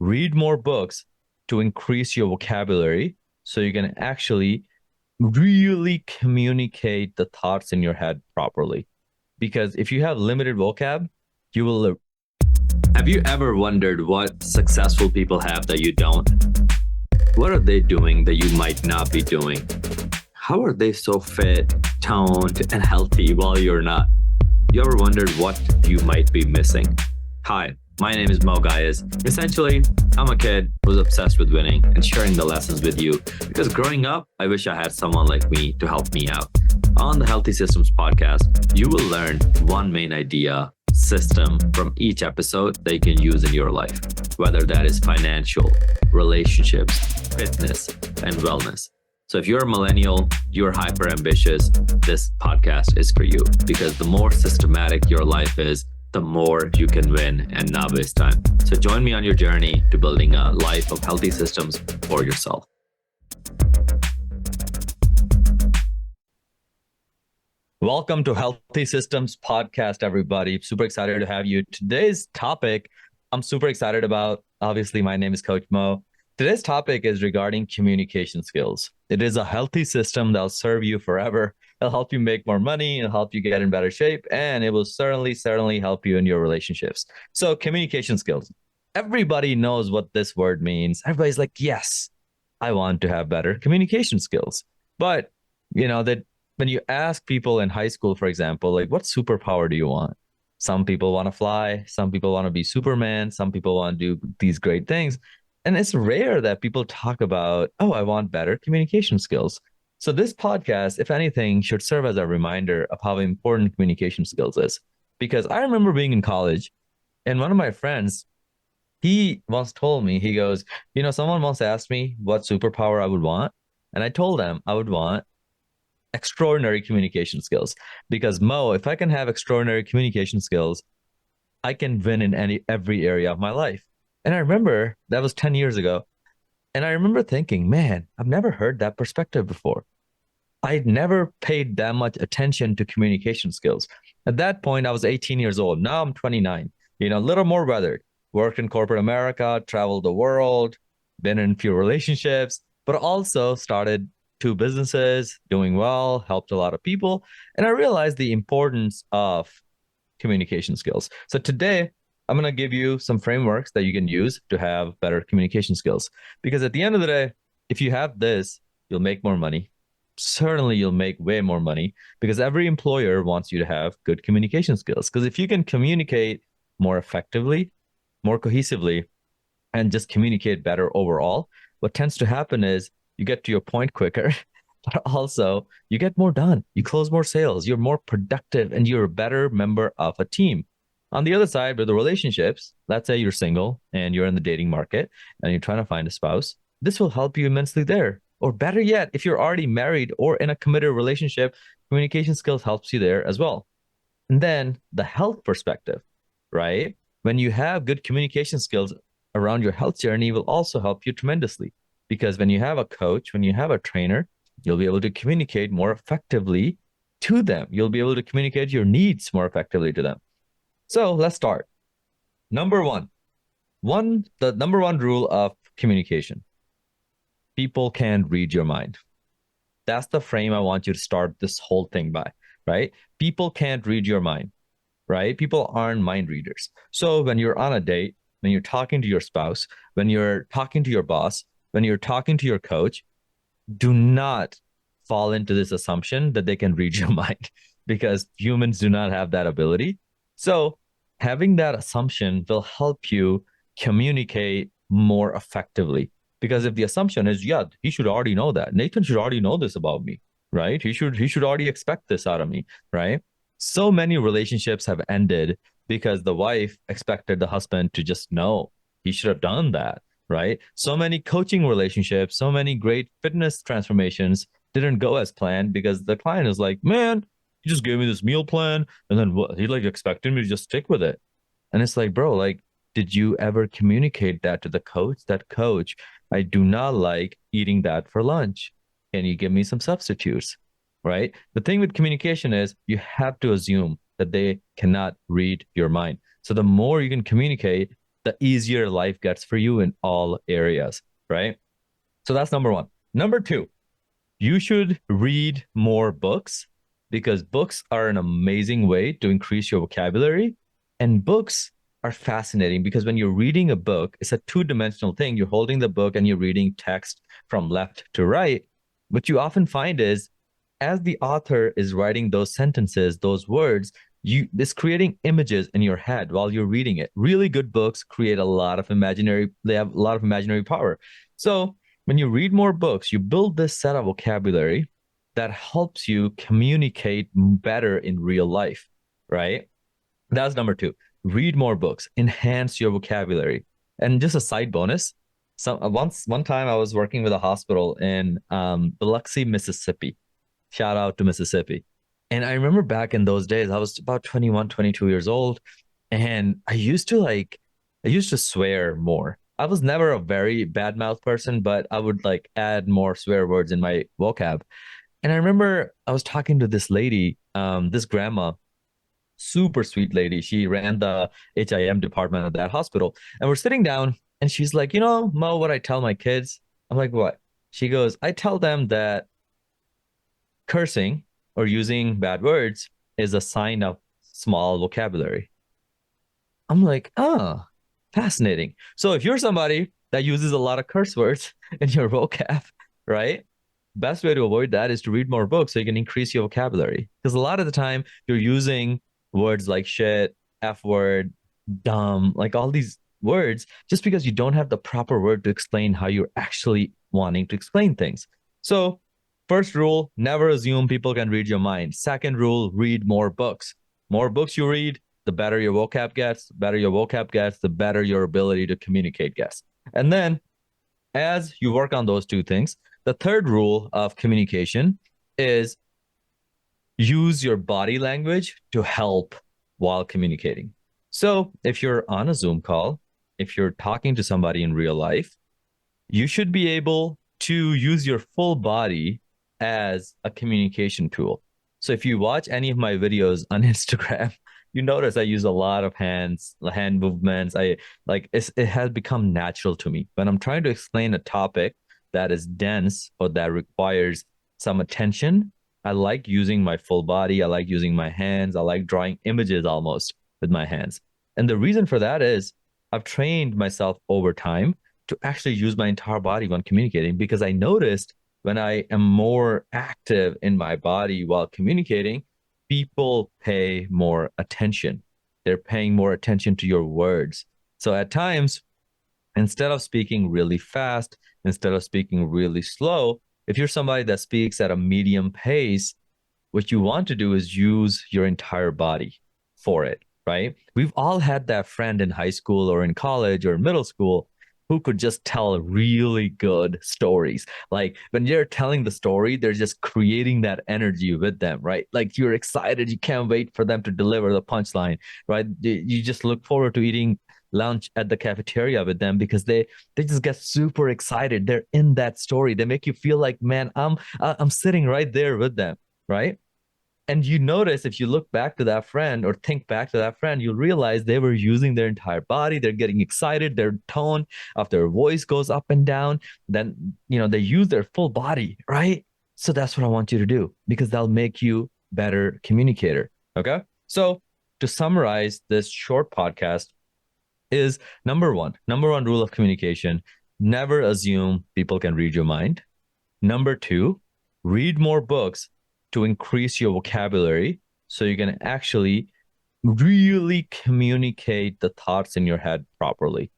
read more books to increase your vocabulary so you can actually really communicate the thoughts in your head properly. Because if you have limited vocab, you will. Have you ever wondered what successful people have that you don't? What are they doing that you might not be doing? How are they so fit, toned, and healthy while you're not? You ever wondered what you might be missing? Hi, my name is Mo Gayas. Essentially, I'm a kid who's obsessed with winning and sharing the lessons with you because growing up, I wish I had someone like me to help me out. On the Healthy Systems podcast, you will learn one main idea, system from each episode that you can use in your life, whether that is financial, relationships, fitness, and wellness. So if you're a millennial, you're hyper ambitious, this podcast is for you because the more systematic your life is, the more you can win and not waste time. So join me on your journey to building a life of healthy systems for yourself. Welcome to Healthy Systems Podcast, everybody. Super excited to have you. Today's topic, I'm super excited about. Obviously, my name is Coach Moe. Today's topic is regarding communication skills. It is a healthy system that'll serve you forever. It'll help you make more money. It'll help you get in better shape. And it will certainly help you in your relationships. So communication skills. Everybody knows what this word means. Everybody's like, yes, I want to have better communication skills. But, that when you ask people in high school, for example, like, what superpower do you want? Some people want to fly. Some people want to be Superman. Some people want to do these great things. And it's rare that people talk about, oh, I want better communication skills. So this podcast, if anything, should serve as a reminder of how important communication skills is. Because I remember being in college and one of my friends, he once told me, he goes, someone once asked me what superpower I would want. And I told them I would want extraordinary communication skills. Because Mo, if I can have extraordinary communication skills, I can win in every area of my life. And I remember that was 10 years ago. And I remember thinking, man, I've never heard that perspective before. I'd never paid that much attention to communication skills. At that point, I was 18 years old. Now I'm 29, a little more weathered. Worked in corporate America, traveled the world, been in a few relationships, but also started 2 businesses, doing well, helped a lot of people. And I realized the importance of communication skills. So today, I'm going to give you some frameworks that you can use to have better communication skills. Because at the end of the day, if you have this, you'll make more money. Certainly, you'll make way more money because every employer wants you to have good communication skills. Because if you can communicate more effectively, more cohesively, and just communicate better overall, what tends to happen is you get to your point quicker, but also you get more done. You close more sales. You're more productive and you're a better member of a team. On the other side, with the relationships, let's say you're single and you're in the dating market and you're trying to find a spouse, this will help you immensely there. Or better yet, if you're already married or in a committed relationship, communication skills helps you there as well. And then the health perspective, right? When you have good communication skills around your health journey will also help you tremendously. Because when you have a coach, when you have a trainer, you'll be able to communicate more effectively to them. You'll be able to communicate your needs more effectively to them. So let's start. Number one, the number one rule of communication. People can read your mind. That's the frame I want you to start this whole thing by, right? People can't read your mind, right? People aren't mind readers. So when you're on a date, when you're talking to your spouse, when you're talking to your boss, when you're talking to your coach, do not fall into this assumption that they can read your mind because humans do not have that ability. So having that assumption will help you communicate more effectively. Because if the assumption is, yeah, he should already know that. Nathan should already know this about me, right? He should already expect this out of me, right? So many relationships have ended because the wife expected the husband to just know he should have done that, right? So many coaching relationships, so many great fitness transformations didn't go as planned because the client is like, man, he just gave me this meal plan and then what, he expected me to just stick with it. And it's like, bro, did you ever communicate that to the coach? That coach, I do not like eating that for lunch. Can you give me some substitutes? Right? The thing with communication is you have to assume that they cannot read your mind. So the more you can communicate, the easier life gets for you in all areas, right? So that's number one. Number two, you should read more books because books are an amazing way to increase your vocabulary. And books are fascinating because when you're reading a book, it's a two-dimensional thing. You're holding the book and you're reading text from left to right. What you often find is as the author is writing those sentences, those words, you this creating images in your head while you're reading it. Really good books create a lot of imaginary, they have a lot of imaginary power. So when you read more books, you build this set of vocabulary that helps you communicate better in real life, right? That's number two. Read more books, enhance your vocabulary. And just a side bonus, one time I was working with a hospital in Biloxi, Mississippi. Shout out to Mississippi. And I remember back in those days, I was about 21, 22 years old, and I used to swear more. I was never a very bad mouth person, but I would like add more swear words in my vocab. And I remember I was talking to this lady, this grandma, super sweet lady. She ran the HIM department of that hospital. And we're sitting down and she's like, you know, Mo, what I tell my kids? I'm like, what? She goes, I tell them that cursing or using bad words is a sign of small vocabulary. I'm like, oh, fascinating. So if you're somebody that uses a lot of curse words in your vocab, right? Best way to avoid that is to read more books so you can increase your vocabulary. Because a lot of the time you're using words like shit, F word, dumb, like all these words just because you don't have the proper word to explain how you're actually wanting to explain things. So, first rule, never assume people can read your mind. Second rule, read more books. More books you read, the better your vocab gets, the better your ability to communicate gets. And then as you work on those two things, the third rule of communication is use your body language to help while communicating. So if you're on a Zoom call, if you're talking to somebody in real life, you should be able to use your full body as a communication tool. So if you watch any of my videos on Instagram, you notice I use a lot of hand movements. It has become natural to me. When I'm trying to explain a topic that is dense or that requires some attention, I like using my full body. I like using my hands. I like drawing images almost with my hands. And the reason for that is I've trained myself over time to actually use my entire body when communicating because I noticed when I am more active in my body while communicating, people pay more attention. They're paying more attention to your words. So at times, instead of speaking really fast, instead of speaking really slow, if you're somebody that speaks at a medium pace, what you want to do is use your entire body for it, right? We've all had that friend in high school or in college or middle school who could just tell really good stories. Like when you're telling the story, they're just creating that energy with them, right? Like you're excited, you can't wait for them to deliver the punchline, right? You just look forward to eating lunch at the cafeteria with them because they just get super excited. They're in that story. They make you feel like, man, I'm sitting right there with them, right? And you notice if you look back to that friend or think back to that friend, you'll realize they were using their entire body. They're getting excited. Their tone of their voice goes up and down. Then, they use their full body, right? So that's what I want you to do because that'll make you better communicator. Okay. So to summarize this short podcast is number one rule of communication, never assume people can read your mind. Number two, read more books to increase your vocabulary so you can actually really communicate the thoughts in your head properly.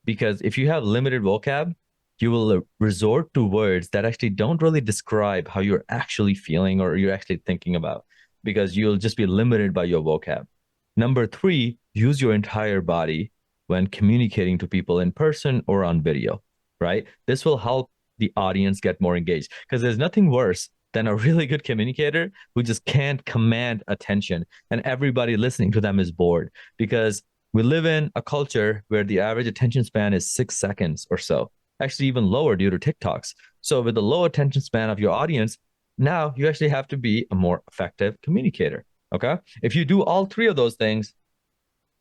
Because if you have limited vocab, you will resort to words that actually don't really describe how you're actually feeling or you're actually thinking about, because you'll just be limited by your vocab. Number three, use your entire body when communicating to people in person or on video, right? This will help the audience get more engaged because there's nothing worse than a really good communicator who just can't command attention and everybody listening to them is bored, because we live in a culture where the average attention span is 6 seconds or so, actually even lower due to TikToks. So with the low attention span of your audience, now you actually have to be a more effective communicator. Okay. If you do all three of those things,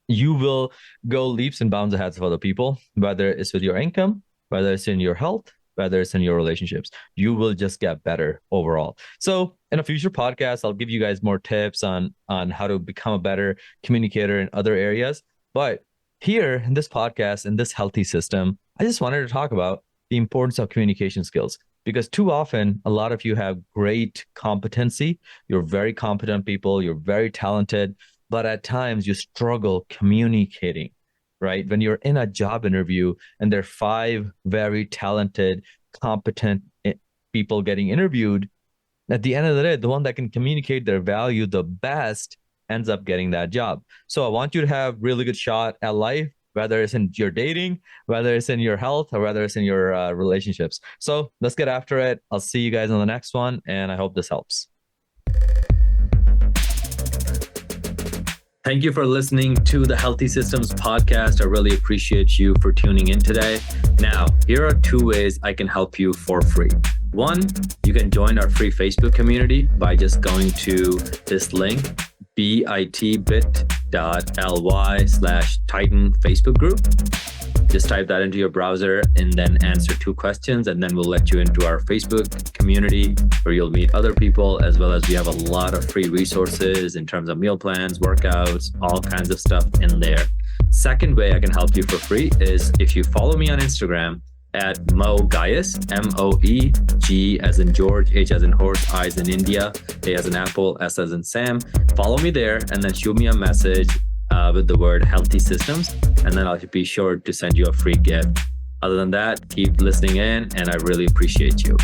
you will go leaps and bounds ahead of other people, whether it's with your income, whether it's in your health, whether it's in your relationships. You will just get better overall. So in a future podcast, I'll give you guys more tips on how to become a better communicator in other areas. But here in this podcast, in this healthy system, I just wanted to talk about the importance of communication skills, because too often a lot of you have great competency. You're very competent people, you're very talented, but at times you struggle communicating, right? When you're in a job interview and there are five very talented, competent people getting interviewed, at the end of the day, the one that can communicate their value the best ends up getting that job. So I want you to have really good shot at life, whether it's in your dating, whether it's in your health, or whether it's in your relationships. So let's get after it. I'll see you guys on the next one, and I hope this helps. Thank you for listening to the Healthy Systems podcast. I really appreciate you for tuning in today. Now, here are 2 ways I can help you for free. One, you can join our free Facebook community by just going to this link, bit.ly/Titan Facebook group. Just type that into your browser and then answer 2 questions, and then we'll let you into our Facebook community where you'll meet other people, as well as we have a lot of free resources in terms of meal plans, workouts, all kinds of stuff in there. Second way I can help you for free is if you follow me on Instagram at Moe Gaius, MOE, G as in George, H as in horse, I as in India, A as in apple, S as in Sam. Follow me there and then shoot me a message with the word Healthy Systems, and then I'll be sure to send you a free gift. Other than that, keep listening in, and I really appreciate you.